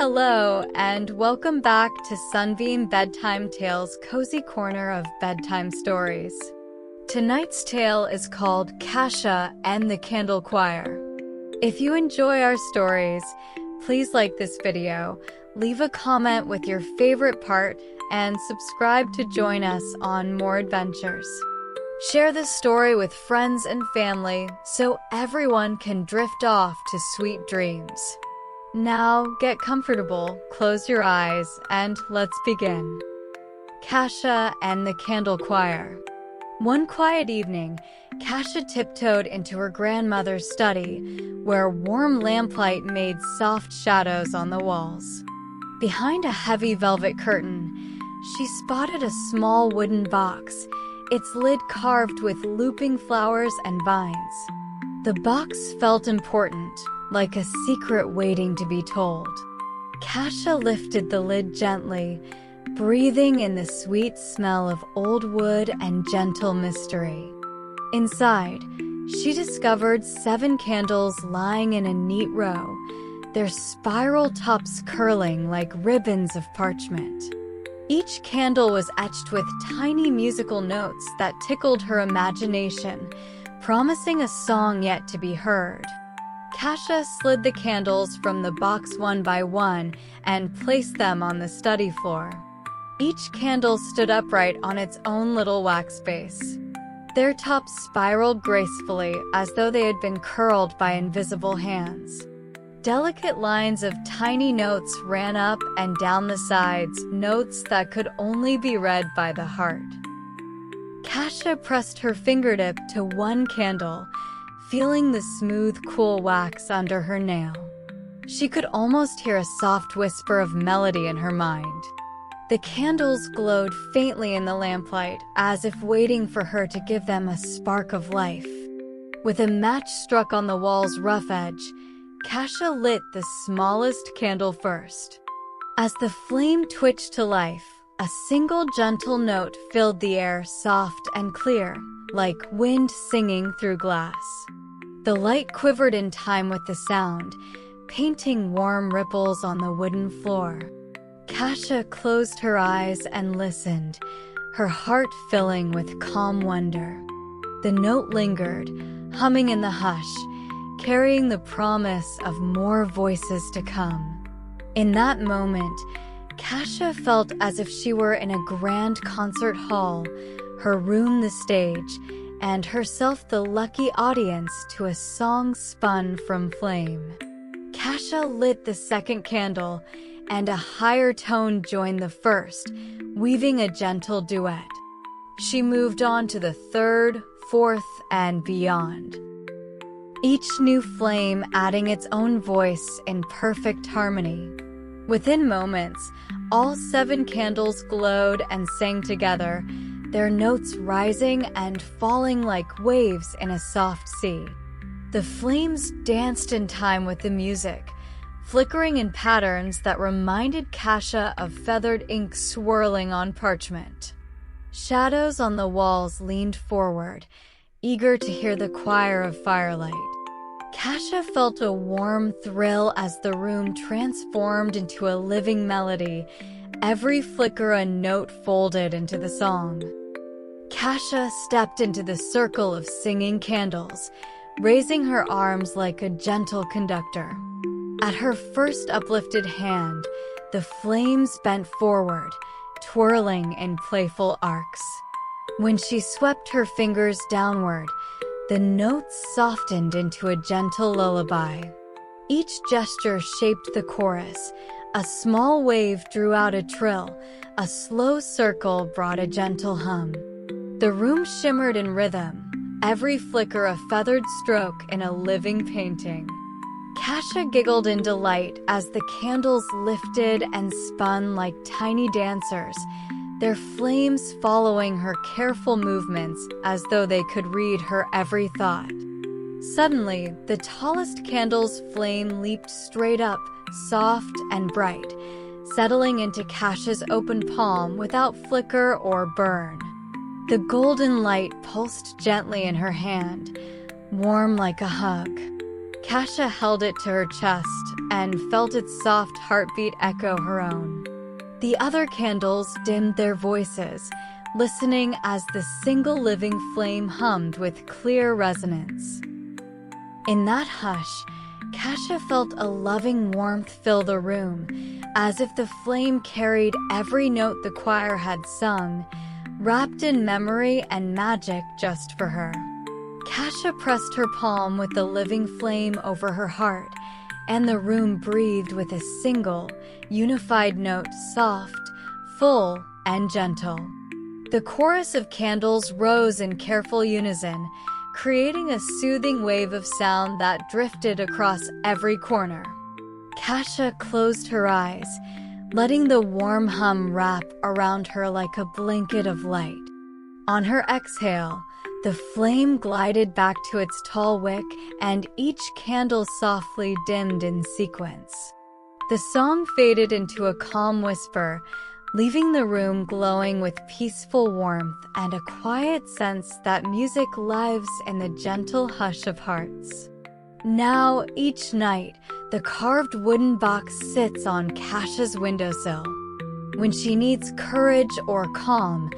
Hello, and welcome back to Sunbeam Bedtime Tales' cozy corner of bedtime stories. Tonight's tale is called Cassia and the Candle Choir. If you enjoy our stories, please like this video, leave a comment with your favorite part, and subscribe to join us on more adventures. Share this story with friends and family so everyone can drift off to sweet dreams. Now, get comfortable, close your eyes, and let's begin. Cassia and the Candle Choir. One quiet evening, Cassia tiptoed into her grandmother's study, where warm lamplight made soft shadows on the walls. Behind a heavy velvet curtain, she spotted a small wooden box, its lid carved with looping flowers and vines. The box felt important, like a secret waiting to be told. Cassia lifted the lid gently, breathing in the sweet smell of old wood and gentle mystery. Inside, she discovered 7 candles lying in a neat row, their spiral tops curling like ribbons of parchment. Each candle was etched with tiny musical notes that tickled her imagination, promising a song yet to be heard. Cassia slid the candles from the box one by one and placed them on the study floor. Each candle stood upright on its own little wax base. Their tops spiraled gracefully as though they had been curled by invisible hands. Delicate lines of tiny notes ran up and down the sides, notes that could only be read by the heart. Cassia pressed her fingertip to one candle, feeling the smooth, cool wax under her nail. She could almost hear a soft whisper of melody in her mind. The candles glowed faintly in the lamplight, as if waiting for her to give them a spark of life. With a match struck on the wall's rough edge, Cassia lit the smallest candle first. As the flame twitched to life, a single gentle note filled the air, soft and clear, like wind singing through glass. The light quivered in time with the sound, painting warm ripples on the wooden floor. Cassia closed her eyes and listened, her heart filling with calm wonder. The note lingered, humming in the hush, carrying the promise of more voices to come. In that moment, Cassia felt as if she were in a grand concert hall, her room the stage, and herself the lucky audience to a song spun from flame. Cassia lit the second candle, and a higher tone joined the first, weaving a gentle duet. She moved on to the third, fourth, and beyond. Each new flame adding its own voice in perfect harmony. Within moments, all 7 candles glowed and sang together, their notes rising and falling like waves in a soft sea. The flames danced in time with the music, flickering in patterns that reminded Cassia of feathered ink swirling on parchment. Shadows on the walls leaned forward, eager to hear the choir of firelight. Cassia felt a warm thrill as the room transformed into a living melody, every flicker a note folded into the song. Cassia stepped into the circle of singing candles, raising her arms like a gentle conductor. At her first uplifted hand, the flames bent forward, twirling in playful arcs. When she swept her fingers downward, the notes softened into a gentle lullaby. Each gesture shaped the chorus. A small wave drew out a trill, a slow circle brought a gentle hum. The room shimmered in rhythm, every flicker a feathered stroke in a living painting. Cassia giggled in delight as the candles lifted and spun like tiny dancers, their flames following her careful movements as though they could read her every thought. Suddenly, the tallest candle's flame leaped straight up, soft and bright, settling into Cassia's open palm without flicker or burn. The golden light pulsed gently in her hand, warm like a hug. Cassia held it to her chest and felt its soft heartbeat echo her own. The other candles dimmed their voices, listening as the single living flame hummed with clear resonance. In that hush, Cassia felt a loving warmth fill the room, as if the flame carried every note the choir had sung, wrapped in memory and magic just for her. Cassia pressed her palm with the living flame over her heart, and the room breathed with a single, unified note, soft, full, and gentle. The chorus of candles rose in careful unison, creating a soothing wave of sound that drifted across every corner. Cassia closed her eyes, letting the warm hum wrap around her like a blanket of light. On her exhale, the flame glided back to its tall wick, and each candle softly dimmed in sequence. The song faded into a calm whisper, leaving the room glowing with peaceful warmth and a quiet sense that music lives in the gentle hush of hearts. Now, each night, the carved wooden box sits on Cassia's windowsill. When she needs courage or calm,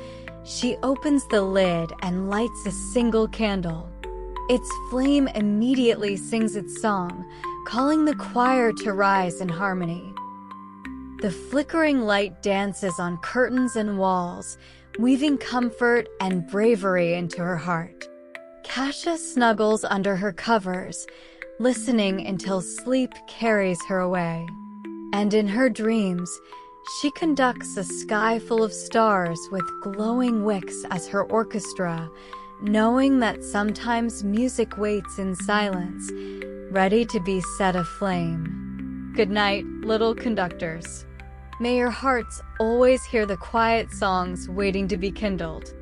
she opens the lid and lights a single candle. Its flame immediately sings its song, calling the choir to rise in harmony. The flickering light dances on curtains and walls, weaving comfort and bravery into her heart. Cassia snuggles under her covers, listening until sleep carries her away. And in her dreams, she conducts a sky full of stars with glowing wicks as her orchestra, knowing that sometimes music waits in silence, ready to be set aflame. Good night, little conductors. May your hearts always hear the quiet songs waiting to be kindled.